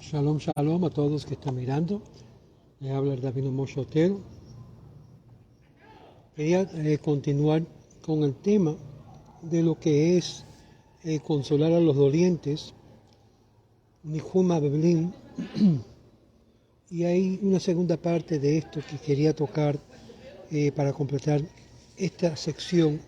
Shalom, shalom a todos que están mirando. Les habla el Rabino Moshe Otero. Quería continuar con el tema de lo que es consolar a los dolientes, Nihum Abelim, y hay una segunda parte de esto que quería tocar para completar esta sección.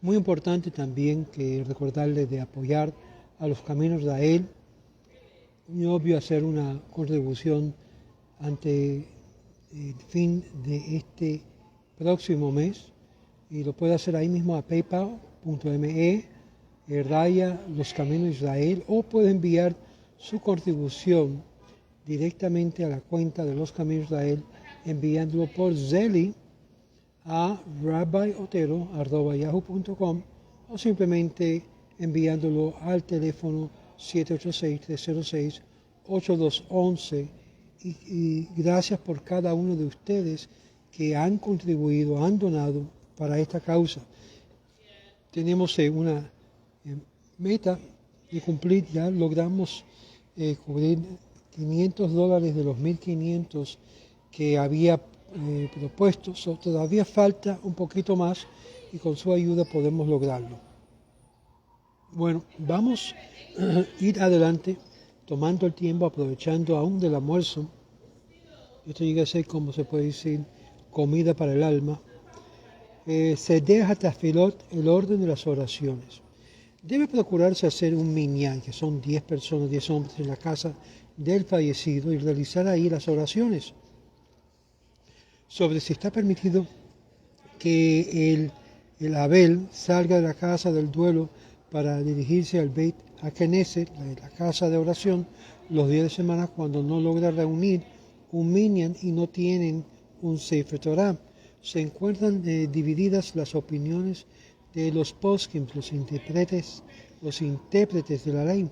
Muy importante también que recordarles de apoyar a los caminos de Él. Y obvio hacer una contribución ante el fin de este próximo mes y lo puede hacer ahí mismo a paypal.me raya los caminos de Israel, o puede enviar su contribución directamente a la cuenta de los caminos de Israel enviándolo por Zelle a rabbiotero@yahoo.com o simplemente enviándolo al teléfono 786-306-8211 y gracias por cada uno de ustedes que han contribuido, han donado para esta causa. Tenemos una meta de cumplir, ya logramos cubrir $500 de los 1.500 que había propuesto, todavía falta un poquito más y con su ayuda podemos lograrlo. Bueno, vamos a ir adelante tomando el tiempo, aprovechando aún del almuerzo. Esto llega a ser, como se puede decir, comida para el alma. Se deja tafilot, el orden de las oraciones. Debe procurarse hacer un minyan, que son 10 personas, 10 hombres en la casa del fallecido, y realizar ahí las oraciones. Sobre si está permitido que el Abel salga de la casa del duelo para dirigirse al Beit HaKnesset, la casa de oración, los días de semana cuando no logra reunir un minyan y no tienen un Sefer Torah. Se encuentran divididas las opiniones de los poskim, los intérpretes de la ley.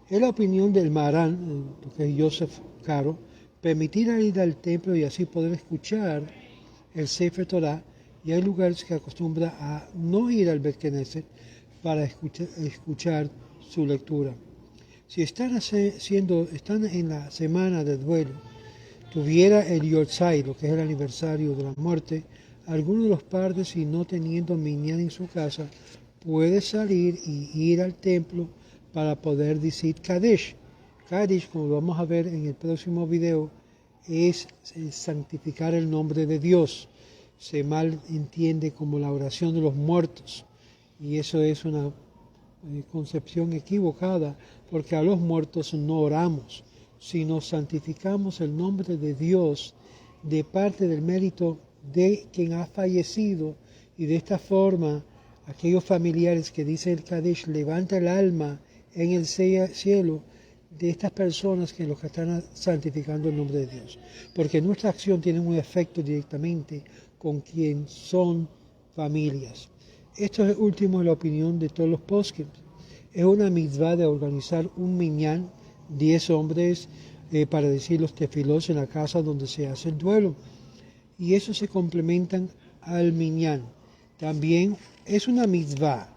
Es la opinión del Maran, que es Joseph Caro, permitir ir al templo y así poder escuchar el Sefer Torah, y hay lugares que acostumbran a no ir al Beit Knesset para escuchar su lectura. Si están en la semana de duelo, tuviera el Yortzai, lo que es el aniversario de la muerte, alguno de los padres, y no teniendo minyan en su casa, puede salir y ir al templo para poder decir Kadesh. Kadesh, como vamos a ver en el próximo video, es santificar el nombre de Dios. Se mal entiende como la oración de los muertos, y eso es una concepción equivocada, porque a los muertos no oramos, sino santificamos el nombre de Dios de parte del mérito de quien ha fallecido, y de esta forma aquellos familiares que dice el Kadesh levanta el alma en el cielo de estas personas que los que están santificando el nombre de Dios, porque nuestra acción tiene un efecto directamente con quien son familias. Esto es último en la opinión de todos los poskim. Es una mitzvah de organizar un minyan, 10 hombres, para decir los tefilot en la casa donde se hace el duelo. Y eso se complementan al minyan. También es una mitzvah,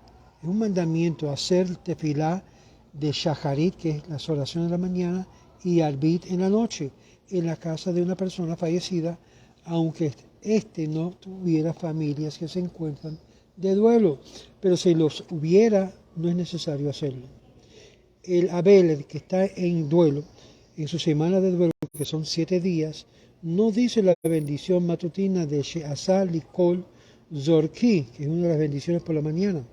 es un mandamiento hacer tefilá de shacharit, que es las oraciones de la mañana, y arbit en la noche, en la casa de una persona fallecida, aunque no tuviera familias que se encuentran de duelo. Pero si los hubiera, no es necesario hacerlo. El Abel, el que está en duelo, en su semana de duelo, que son 7 días, no dice la bendición matutina de She'asa Likol Zorki, que es una de las bendiciones por la mañana,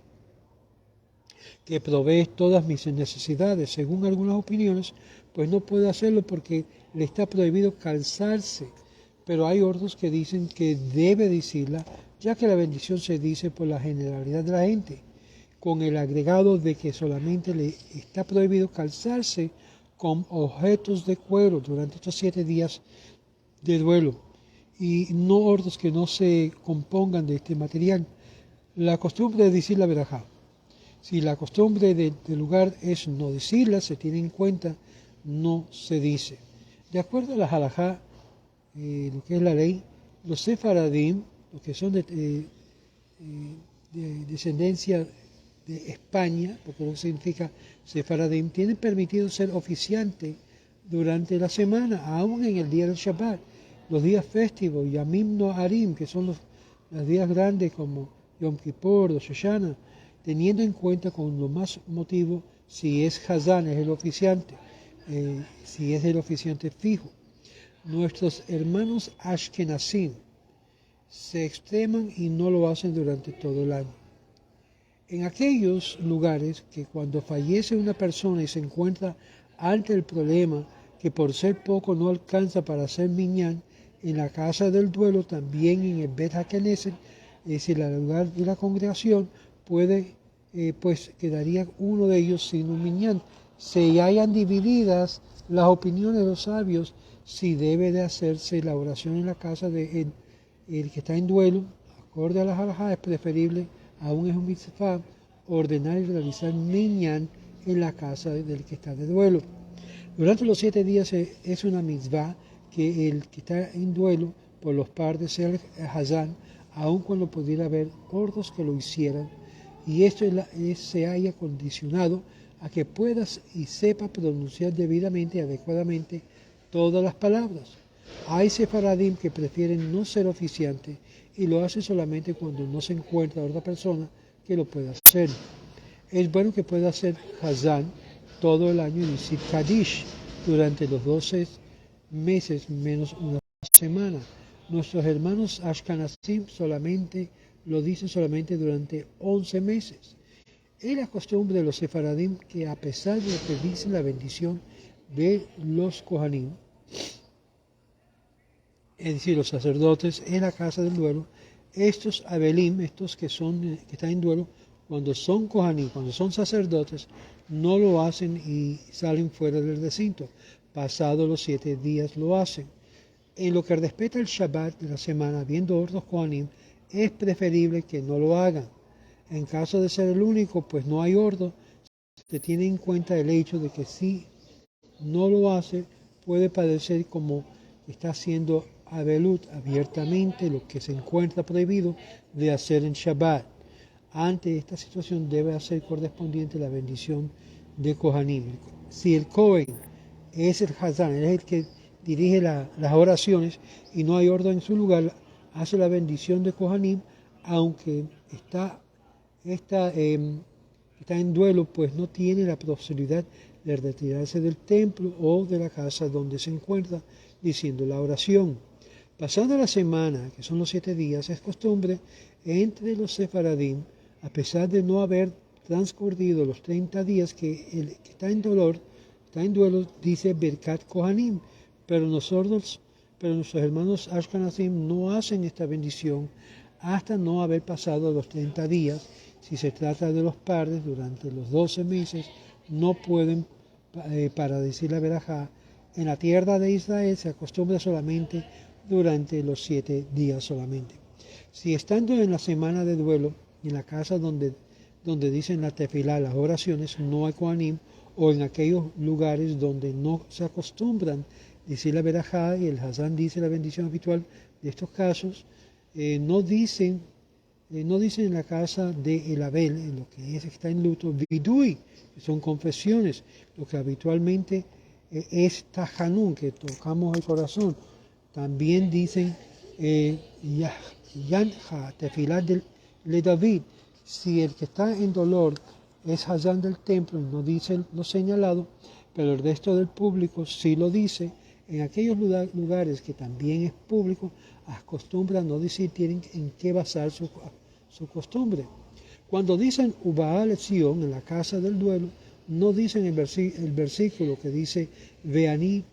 que provee todas mis necesidades. Según algunas opiniones, pues no puede hacerlo porque le está prohibido calzarse. Pero hay otros que dicen que debe decirla, ya que la bendición se dice por la generalidad de la gente, con el agregado de que solamente le está prohibido calzarse con objetos de cuero durante estos 7 días de duelo, y no otros que no se compongan de este material. La costumbre de decir la verajá. Si la costumbre del lugar es no decirla, se tiene en cuenta, no se dice. De acuerdo a la halajá, lo que es la ley, los sefaradim, los que son de descendencia de España, porque no significa sefaradim, tienen permitido ser oficiante durante la semana, aún en el día del Shabbat, los días festivos, Yamim Noarim, que son los días grandes como Yom Kippur, Rosh Hashanah, teniendo en cuenta con lo más motivo si es Hazán, es el oficiante, si es el oficiante fijo. Nuestros hermanos Ashkenazim se extreman y no lo hacen durante todo el año. En aquellos lugares que cuando fallece una persona y se encuentra ante el problema que por ser poco no alcanza para hacer minyan, en la casa del duelo, también en el Bet HaKnesset, es decir, el lugar de la congregación, pues quedaría uno de ellos sin un minyan. Se hayan divididas las opiniones de los sabios si debe de hacerse la oración en la casa de el que está en duelo, acorde a las halajá, es preferible, aún es un mitzvah, ordenar y realizar minyan en la casa del que está de duelo. Durante los 7 días es una mitzvah que el que está en duelo por los padres sea el Hazán, aun cuando pudiera haber otros que lo hicieran, y esto se haya condicionado a que puedas y sepa pronunciar debidamente y adecuadamente todas las palabras. Hay sefaradim que prefieren no ser oficiantes y lo hacen solamente cuando no se encuentra otra persona que lo pueda hacer. Es bueno que pueda hacer Hazán todo el año y decir Kaddish durante los 12 meses menos una semana. Nuestros hermanos Ashkenazim solamente lo dicen solamente durante 11 meses. Es la costumbre de los sefaradim que a pesar de lo que dice la bendición de los Kohanim, es decir, los sacerdotes en la casa del duelo, estos abelim, estos que están en duelo, cuando son Kohanim, cuando son sacerdotes, no lo hacen y salen fuera del recinto. Pasados los 7 días lo hacen. En lo que respecta al Shabbat de la semana, viendo otros Kohanim, es preferible que no lo hagan. En caso de ser el único, pues no hay ordo, se tiene en cuenta el hecho de que si no lo hace, puede padecer como está haciendo Abelut abiertamente, lo que se encuentra prohibido de hacer en Shabbat. Ante esta situación debe hacer correspondiente la bendición de Kohanim. Si el Kohen es el Hazán, es el que dirige las oraciones y no hay orden en su lugar, hace la bendición de Kohanim, aunque está en duelo, pues no tiene la posibilidad de retirarse del templo o de la casa donde se encuentra diciendo la oración. Pasada la semana, que son los 7 días, es costumbre entre los sefaradim, a pesar de no haber transcurrido los 30 días que el que está en duelo, dice Birkat Kohanim, pero nuestros hermanos Ashkenazim no hacen esta bendición hasta no haber pasado los 30 días. Si se trata de los padres, durante los 12 meses no pueden para decir la verajá. En la tierra de Israel se acostumbra solamente durante los 7 días solamente. Si estando en la semana de duelo, en la casa donde dicen la tefilá, las oraciones, no hay Kohanim, o en aquellos lugares donde no se acostumbran decir la verajá y el Hazán dice la bendición habitual de estos casos, no dicen en la casa de El Abel, en lo que está en luto, vidui, que son confesiones, lo que habitualmente es tajanún, que tocamos el corazón. También dicen Yanja, Tefilat de David. Si el que está en dolor es Hazán del templo, no dice lo señalado, pero el resto del público sí lo dice. En aquellos lugares que también es público, acostumbran no decir, tienen en qué basar su costumbre. Cuando dicen Ubaal Zion en la casa del duelo, no dicen el versículo que dice Veani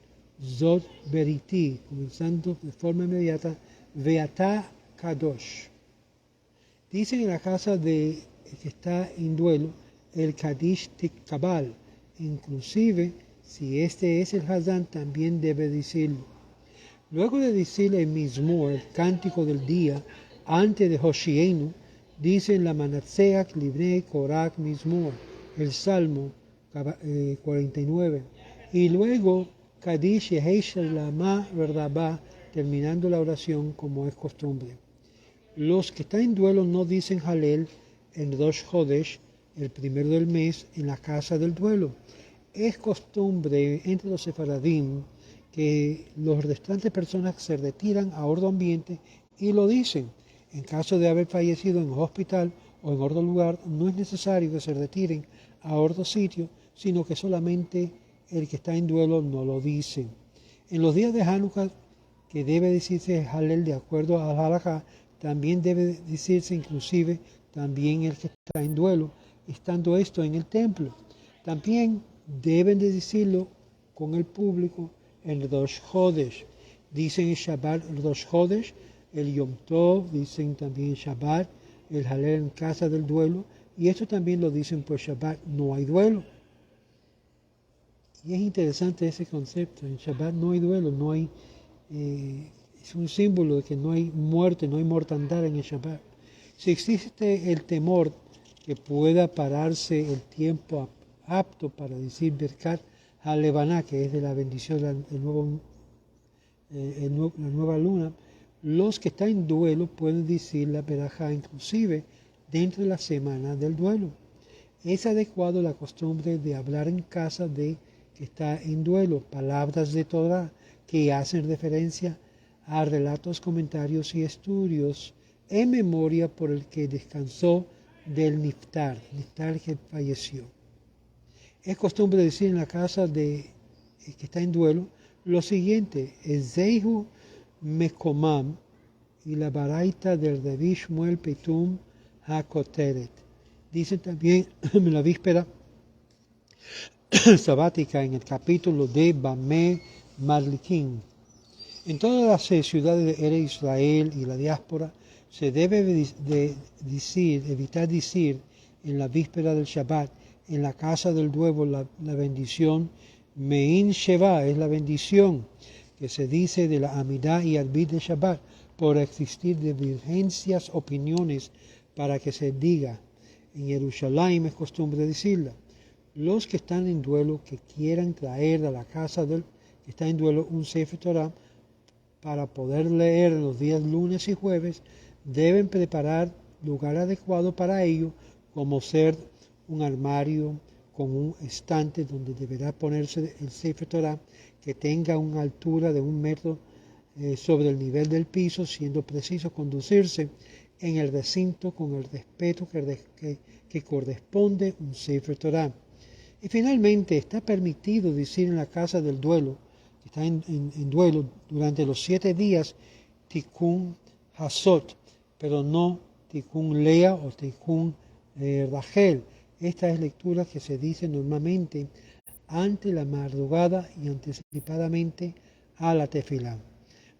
Zod Beriti, comenzando de forma inmediata Veatá Kadosh. Dicen en la casa de el que está en duelo el Kadish Tikabal, inclusive si este es el Hazán también debe decirlo. Luego de decir el Mizmor, el cántico del día, antes de Hoshienu, dicen la Manatseach Libnei Korak Mizmor, el Salmo 49, y luego Kadish Yehesh Lama Verdabá, terminando la oración como es costumbre. Los que están en duelo no dicen Halel en Rosh Chodesh, el primero del mes, en la casa del duelo. Es costumbre entre los sefaradim que los restantes personas se retiran a otro ambiente y lo dicen. En caso de haber fallecido en un hospital o en otro lugar, no es necesario que se retiren a otro sitio, sino que solamente el que está en duelo no lo dice. En los días de Hanukkah, que debe decirse Halel de acuerdo al halajá, también debe decirse inclusive también el que está en duelo, estando esto en el templo. También deben de decirlo con el público en Rosh Chodesh. Dicen el Shabbat Rosh Chodesh, el Yom Tov, dicen también Shabbat, el Halel en casa del duelo, y esto también lo dicen por Shabbat, no hay duelo. Y es interesante ese concepto, en Shabbat no hay duelo, no hay, es un símbolo de que no hay muerte, no hay mortandad en el Shabbat. Si existe el temor que pueda pararse el tiempo apto para decir Birkat HaLevaná, que es de la bendición de la nueva luna, los que están en duelo pueden decir la Berajá inclusive dentro de la semana del duelo. Es adecuado la costumbre de hablar en casa de que está en duelo, palabras de Torah que hacen referencia a relatos, comentarios y estudios en memoria por el que descansó del Niftar que falleció. Es costumbre decir en la casa de que está en duelo lo siguiente: Ezeihu Mekomam, y la baraita del Revi Shmuel Pitum HaKoteret. Dicen también en la víspera sabática en el capítulo de Bameh Madlikin. En todas las ciudades de Eretz Israel y la diáspora se debe evitar decir en la víspera del Shabbat, en la casa del duelo, la bendición Mein Sheva, es la bendición que se dice de la Amidah y Arbit de Shabbat, por existir divergencias, opiniones, para que se diga. En Jerusalén es costumbre decirla. Los que están en duelo, que quieran traer a la casa del que está en duelo un Sefer Torah para poder leer los días lunes y jueves, deben preparar lugar adecuado para ello, como ser un armario con un estante donde deberá ponerse el Sefer Torah, que tenga una altura de 1 metro sobre el nivel del piso, siendo preciso conducirse en el recinto con el respeto que corresponde un Sefer Torah. Y finalmente está permitido decir en la casa del duelo, que está en duelo durante los 7 días, Tikkun Hasot, pero no Tikkun Lea o Tikkun Rachel. Esta es lectura que se dice normalmente ante la madrugada y anticipadamente a la tefilá.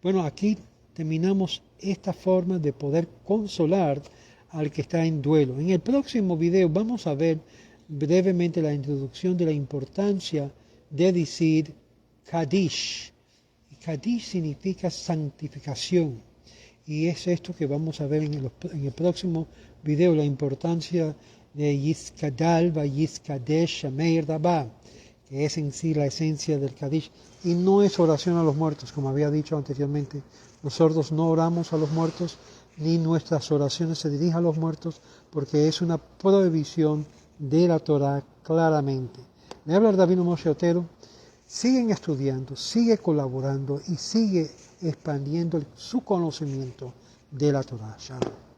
Bueno, aquí terminamos esta forma de poder consolar al que está en duelo. En el próximo video vamos a ver brevemente la introducción de la importancia de decir Kadish. Kadish significa santificación, y es esto que vamos a ver en el próximo video, la importancia de Yiskadal va Yiskadesh Shameir Dabá, que es en sí la esencia del Kadish, y no es oración a los muertos, como había dicho anteriormente. Nosotros no oramos a los muertos, ni nuestras oraciones se dirigen a los muertos, porque es una prohibición de la Torah claramente. Me habla Rabino Moshe Otero. Siguen estudiando, sigue colaborando y sigue expandiendo su conocimiento de la Torah. Shalom.